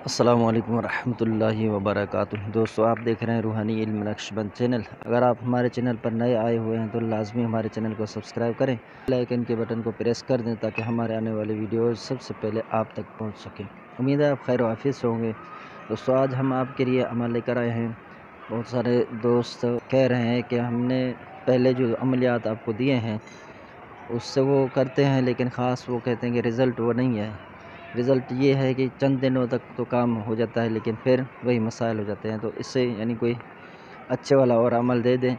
السلام علیکم ورحمۃ اللہ وبرکاتہ۔ دوستو، آپ دیکھ رہے ہیں روحانی علم نقشبند چینل۔ اگر آپ ہمارے چینل پر نئے آئے ہوئے ہیں تو لازمی ہمارے چینل کو سبسکرائب کریں، بیل آئیکن کے بٹن کو پریس کر دیں تاکہ ہمارے آنے والے ویڈیوز سب سے پہلے آپ تک پہنچ سکیں۔ امید ہے آپ خیر و عافیت سے ہوں گے۔ دوستو، آج ہم آپ کے لیے عمل لے کر آئے ہیں۔ بہت سارے دوست کہہ رہے ہیں کہ ہم نے پہلے جو عملیات آپ کو دیے ہیں اس سے وہ کرتے ہیں، لیکن خاص وہ کہتے ہیں کہ رزلٹ وہ نہیں ہے۔ رزلٹ یہ ہے کہ چند دنوں تک تو کام ہو جاتا ہے، لیکن پھر وہی مسائل ہو جاتے ہیں۔ تو اس سے کوئی اچھے والا اور عمل دے دیں۔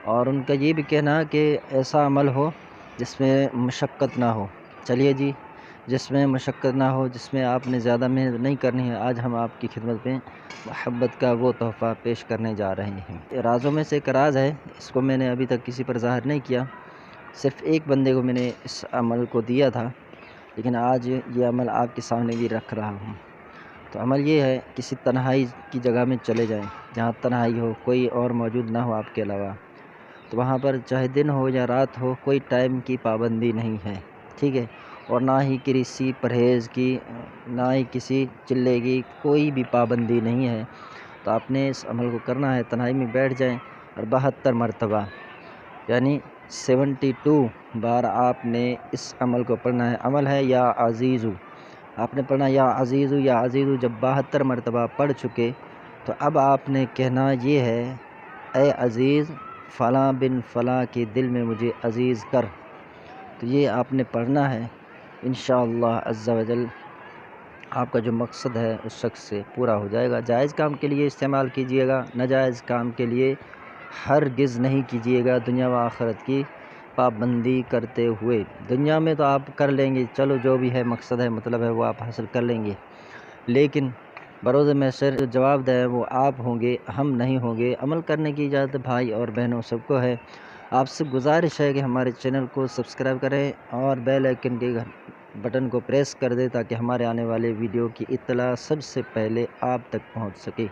اور ان کا یہ بھی کہنا کہ ایسا عمل ہو جس میں مشقت نہ ہو۔ چلیے جی، جس میں مشقت نہ ہو، جس میں آپ نے زیادہ محنت نہیں کرنی ہے، آج ہم آپ کی خدمت میں محبت کا وہ تحفہ پیش کرنے جا رہے ہیں۔ رازوں میں سے ایک راز ہے، اس کو میں نے ابھی تک کسی پر ظاہر نہیں کیا، صرف ایک بندے کو میں نے اس عمل کو دیا تھا، لیکن آج یہ عمل آپ کے سامنے بھی رکھ رہا ہوں۔ تو عمل یہ ہے، کسی تنہائی کی جگہ میں چلے جائیں جہاں تنہائی ہو، کوئی اور موجود نہ ہو آپ کے علاوہ۔ تو وہاں پر چاہے دن ہو یا رات ہو، کوئی ٹائم کی پابندی نہیں ہے، ٹھیک ہے؟ اور نہ ہی کسی پرہیز کی، نہ ہی کسی چلے کی کوئی بھی پابندی نہیں ہے۔ تو آپ نے اس عمل کو کرنا ہے، تنہائی میں بیٹھ جائیں اور 72 مرتبہ یعنی 72 بار آپ نے اس عمل کو پڑھنا ہے۔ عمل ہے یا عزیزو، آپ نے پڑھنا یا عزیزو یا عزیزو۔ جب 72 مرتبہ پڑھ چکے تو اب آپ نے کہنا یہ ہے، اے عزیز فلاں بن فلاں کے دل میں مجھے عزیز کر۔ تو یہ آپ نے پڑھنا ہے، انشاءاللہ عز و جل آپ کا جو مقصد ہے اس شخص سے پورا ہو جائے گا۔ جائز کام کے لیے استعمال کیجیے گا، ناجائز کام کے لیے ہرگز نہیں کیجیے گا، دنیا و آخرت کی پابندی کرتے ہوئے۔ دنیا میں تو آپ کر لیں گے، چلو جو بھی ہے مقصد ہے مطلب ہے وہ آپ حاصل کر لیں گے، لیکن بروز محشر جو جواب دہ وہ آپ ہوں گے، ہم نہیں ہوں گے۔ عمل کرنے کی اجازت بھائی اور بہنوں سب کو ہے۔ آپ سے گزارش ہے کہ ہمارے چینل کو سبسکرائب کریں اور بیل آئیکن کے بٹن کو پریس کر دیں تاکہ ہمارے آنے والے ویڈیو کی اطلاع سب سے پہلے آپ تک پہنچ سکے۔